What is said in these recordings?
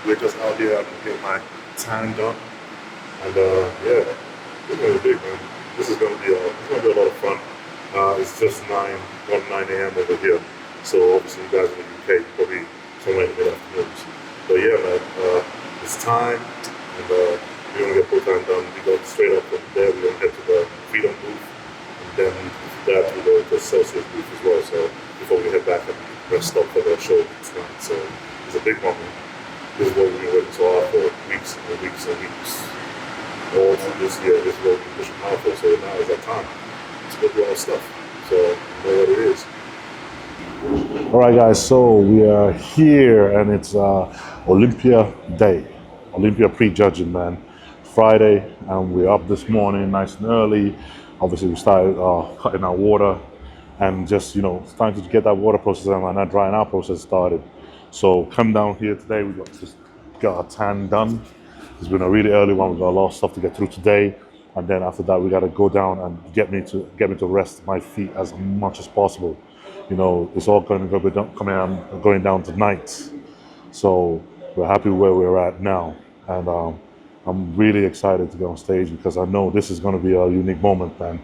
we're just out here. I'm getting my tan done, and yeah, it's gonna be big, man. This is gonna be a lot of fun. It's just 9 a.m. over here, so obviously you guys in the UK probably somewhere in the mid-afternoons. But yeah, man, it's time, and we're gonna get full time done. We go straight up from there. We're gonna head to the Freedom booth, and then that we go to the Celsius booth as well. So before we head back and rest up for the show tonight. So it's a big moment. This is what we've been working so hard for weeks and weeks and weeks. All through this year, this is what we've been pushing hard for. So now is that time to go do our stuff. So you know what it is. All right, guys. So we are here, and it's Olympia Day, Olympia Prejudging, man. Friday, and we're up this morning, nice and early. Obviously, we started cutting our water, and just it's time to get that water process and that drying out process started. So come down here today. We got our tan done. It's been a really early one. We've got a lot of stuff to get through today, and then after that, we got to go down and get me to rest my feet as much as possible. It's all going to be going down tonight. So we're happy where we're at now, and I'm really excited to get on stage because I know this is going to be a unique moment, man.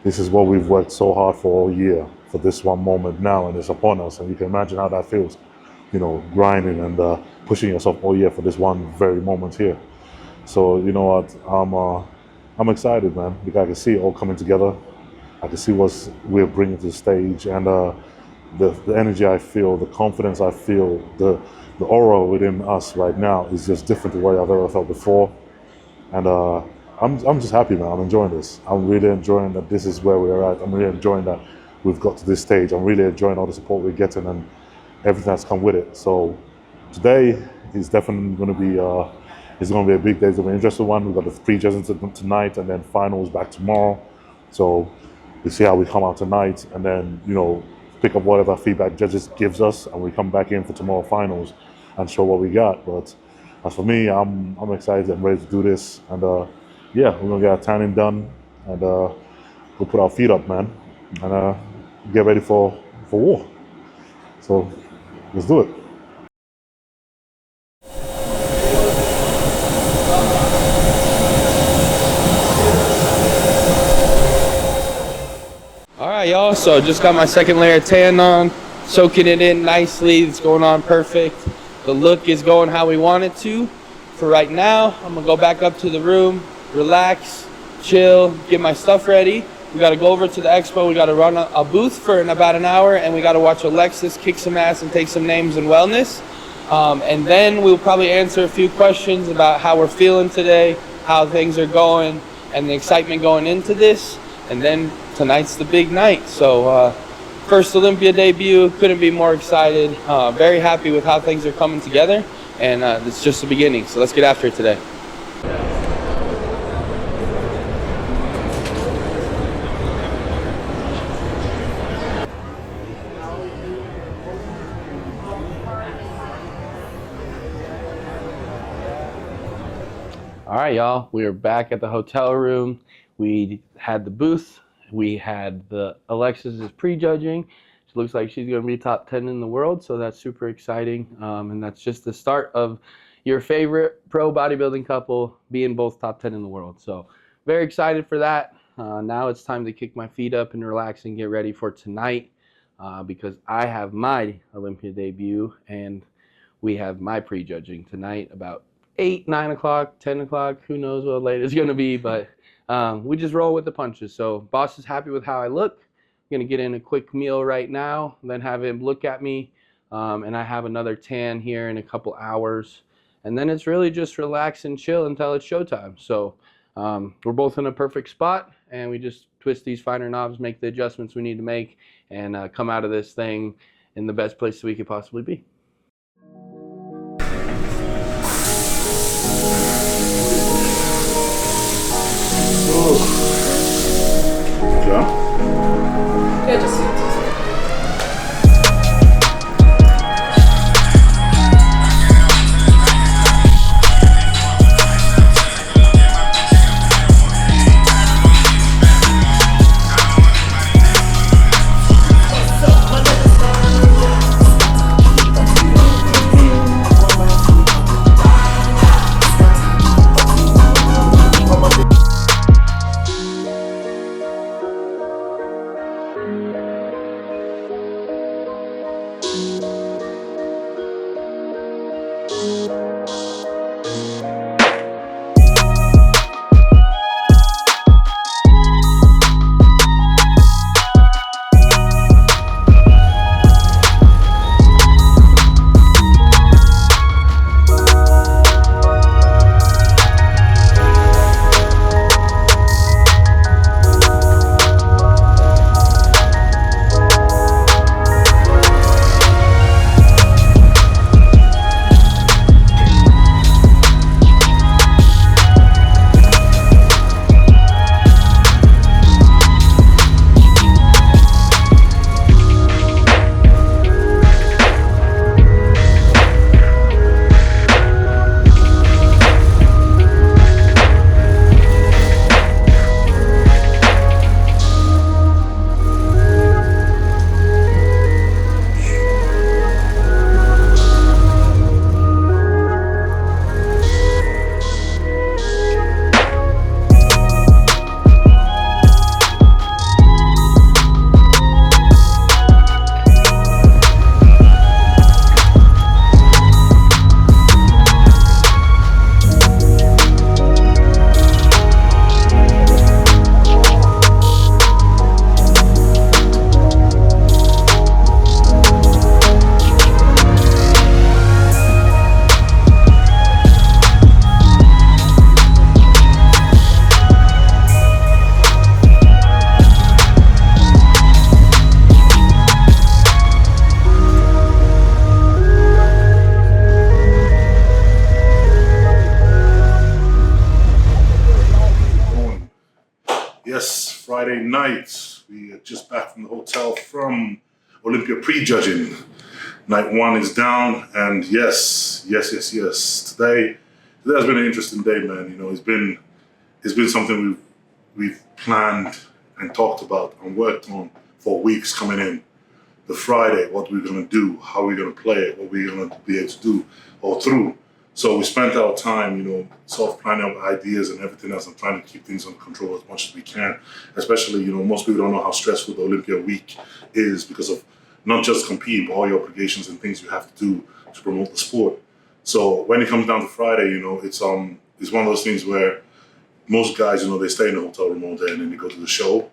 This is what we've worked so hard for all year, for this one moment now, and it's upon us. And you can imagine how that feels, grinding and pushing yourself all year for this one very moment here. So you know what, I'm excited, man, because I can see it all coming together. I can see what we're bringing to the stage, and the energy I feel, the confidence I feel, the aura within us right now is just different to what I've ever felt before. And I'm just happy, man. I'm enjoying this. I'm really enjoying that this is where we're at. I'm really enjoying that we've got to this stage. I'm really enjoying all the support we're getting and everything that's come with it. So today is definitely going to be it's going to be a big day. It's going to be an interesting one. We've got the prejudging tonight, and then finals back tomorrow. So we see how we come out tonight, and then pick up whatever feedback judges gives us, and we come back in for tomorrow finals and show what we got. But as for me, I'm excited. I'm ready to do this, and yeah, we're gonna get our tanning done, and we'll put our feet up, man, and get ready for war. So let's do it. All right, y'all, so just got my second layer of tan on, soaking it in nicely. It's going on perfect. The look is going how we want it to. For right now, I'm gonna go back up to the room, relax, chill, get my stuff ready. We gotta go over to the expo. We gotta run a booth for about an hour, and we gotta watch Alexis kick some ass and take some names in wellness. And then we'll probably answer a few questions about how we're feeling today, how things are going, and the excitement going into this. And then tonight's the big night. So first Olympia debut, couldn't be more excited. Very happy with how things are coming together, and it's just the beginning. So let's get after it today. All right, y'all, we are back at the hotel room. We had the booth. We had the Alexis is prejudging. She looks like she's going to be top 10 in the world, so that's super exciting. And that's just the start of your favorite pro bodybuilding couple being both top 10 in the world. So very excited for that. Now it's time to kick my feet up and relax and get ready for tonight, because I have my Olympia debut, and we have my prejudging tonight about 8, 9 o'clock, 10 o'clock. Who knows what late it's going to be, but we just roll with the punches. So boss is happy with how I look. I'm going to get in a quick meal right now, then have him look at me, and I have another tan here in a couple hours. And then it's really just relax and chill until it's showtime. So we're both in a perfect spot, and we just twist these finer knobs, make the adjustments we need to make, and come out of this thing in the best place we could possibly be. Yeah, just sit. Yes, Friday night. We are just back from the hotel from Olympia Prejudging. Night one is down, and yes. Today has been an interesting day, man. You know, it's been something we've planned and talked about and worked on for weeks coming in. The Friday, what we're gonna do, how we're gonna play it, what we're gonna be able to do all through. So we spent our time, you know, sort of planning out ideas and everything else and trying to keep things under control as much as we can. Especially, you know, most people don't know how stressful the Olympia week is because of not just competing, but all your obligations and things you have to do to promote the sport. So when it comes down to Friday, you know, it's one of those things where most guys, you know, they stay in the hotel room all day and then they go to the show.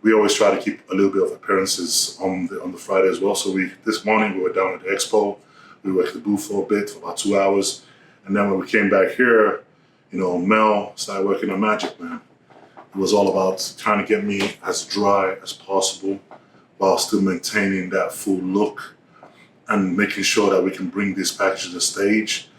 We always try to keep a little bit of appearances on the Friday as well. So this morning we were down at the expo. We were at the booth for a bit, for about 2 hours. And then when we came back here, you know, Mel started working on magic, man. It was all about trying to get me as dry as possible while still maintaining that full look and making sure that we can bring this package to the stage.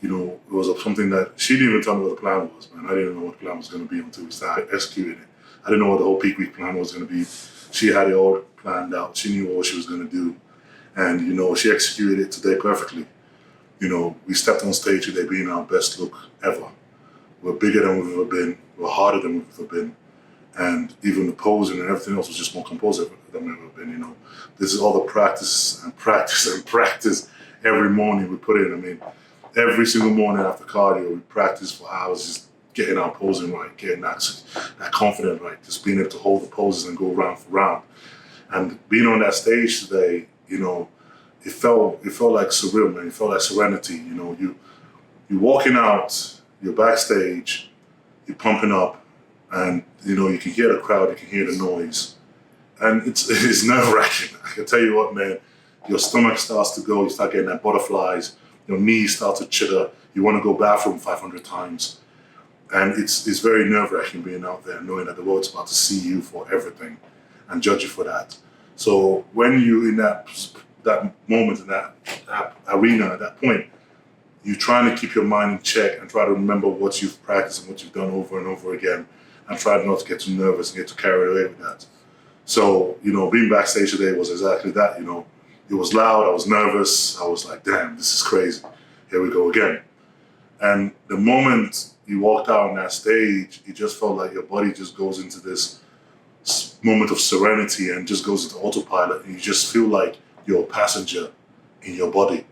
You know, it was something that she didn't even tell me what the plan was, man. I didn't know what the plan was going to be until we started executing it. I didn't know what the whole peak week plan was going to be. She had it all planned out. She knew what she was going to do. And, you know, she executed it today perfectly. You know, we stepped on stage today being our best look ever. We're bigger than we've ever been. We're harder than we've ever been. And even the posing and everything else was just more composed than we've ever been, you know. This is all the practice and practice and practice every morning we put in. I mean, every single morning after cardio, we practice for hours just getting our posing right, getting that confidence right, just being able to hold the poses and go round for round. And being on that stage today, you know, it felt like surreal, man. It felt like serenity. You know, you're walking out, you're backstage, you're pumping up, and you know you can hear the crowd, you can hear the noise, and it's nerve-wracking. I can tell you what, man. Your stomach starts to go, you start getting that butterflies, your knees start to chitter. You want to go bathroom 500 times, and it's very nerve-wracking being out there, knowing that the world's about to see you for everything, and judge you for that. So when you're in that moment, in that arena, at that point, you're trying to keep your mind in check and try to remember what you've practiced and what you've done over and over again, and try not to get too nervous and get too carried away with that. So, you know, being backstage today was exactly that. You know, it was loud, I was nervous, I was like, damn, this is crazy. Here we go again. And the moment you walked out on that stage, it just felt like your body just goes into this moment of serenity and just goes into autopilot, and you just feel like you're a passenger in your body.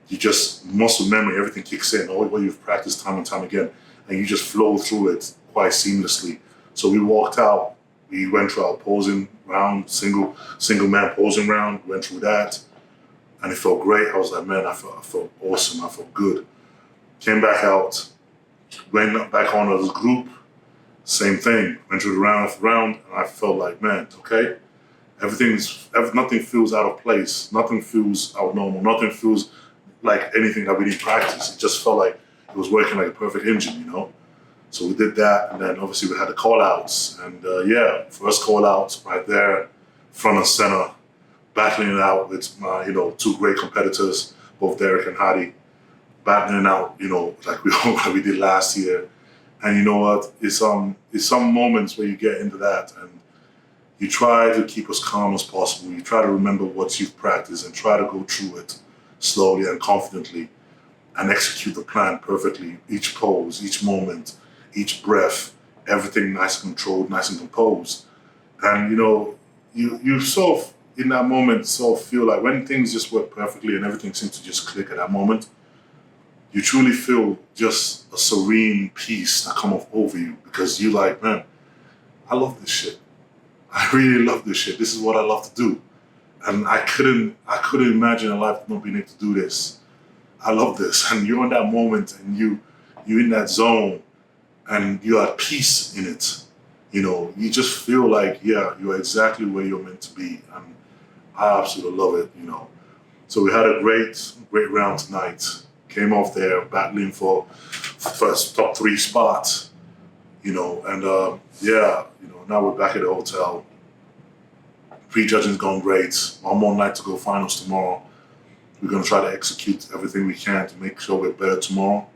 You just, muscle memory, everything kicks in, all what you've practiced time and time again, and you just flow through it quite seamlessly. So we walked out, we went through our posing round, single man posing round, went through that, and it felt great. I was like, man, I felt awesome, I felt good. Came back out, went back on as a group, same thing, went through the round after round, and I felt like, man, okay, nothing feels out of place, nothing feels abnormal, nothing feels like anything that we didn't practice. It just felt like it was working like a perfect engine, you know? So we did that, and then obviously we had the call-outs, and first call-outs right there, front and center, battling it out with my, you know, two great competitors, both Derek and Hadi, battling it out, you know, like we did last year. And you know what? It's some moments where you get into that, and you try to keep as calm as possible. You try to remember what you've practiced and try to go through it slowly and confidently and execute the plan perfectly. Each pose, each moment, each breath, everything nice and controlled, nice and composed. And you know, you sort of, in that moment, sort of feel like when things just work perfectly and everything seems to just click at that moment, you truly feel just a serene peace that come over you, because you're like, man, I love this shit. I really love this shit. This is what I love to do. And I couldn't imagine a life not being able to do this. I love this. And you're in that moment, and you're in that zone, and you're at peace in it. You know, you just feel like, yeah, you're exactly where you're meant to be. And I absolutely love it, you know. So we had a great round tonight. Came off there battling for first top 3 spot, you know, and now we're back at the hotel. Prejudging's gone great. One more night to go, finals tomorrow. We're gonna try to execute everything we can to make sure we're better tomorrow.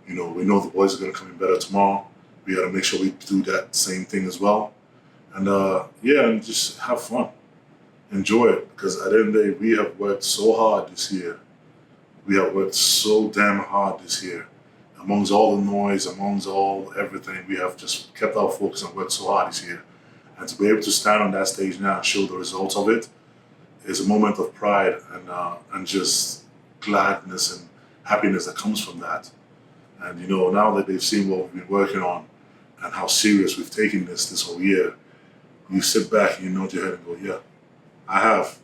You know, we know the boys are gonna come in better tomorrow. We gotta make sure we do that same thing as well. And and just have fun, enjoy it. Because at the end of the day, we have worked so hard this year. We have worked so damn hard this year. Amongst all the noise, amongst all everything, we have just kept our focus and worked so hard this year. And to be able to stand on that stage now and show the results of it is a moment of pride and just gladness and happiness that comes from that. And now that they've seen what we've been working on and how serious we've taken this whole year, you sit back and you nod your head and go, yeah, I have.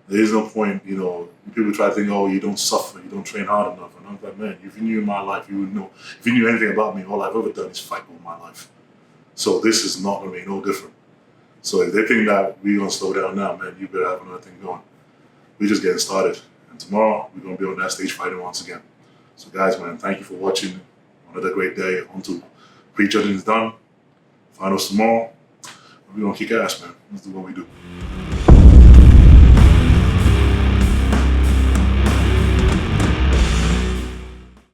There is no point, people try to think, oh, you don't suffer, you don't train hard enough. And I'm like, man, if you knew my life, you would know. If you knew anything about me, all I've ever done is fight all my life. So this is not going to be no different. So if they think that we're going to slow down now, man, you better have another thing going. We're just getting started. And tomorrow, we're going to be on that stage fighting once again. So guys, man, thank you for watching. Another great day. On to prejudging is done. Finals tomorrow. We're going to kick ass, man. Let's do what we do.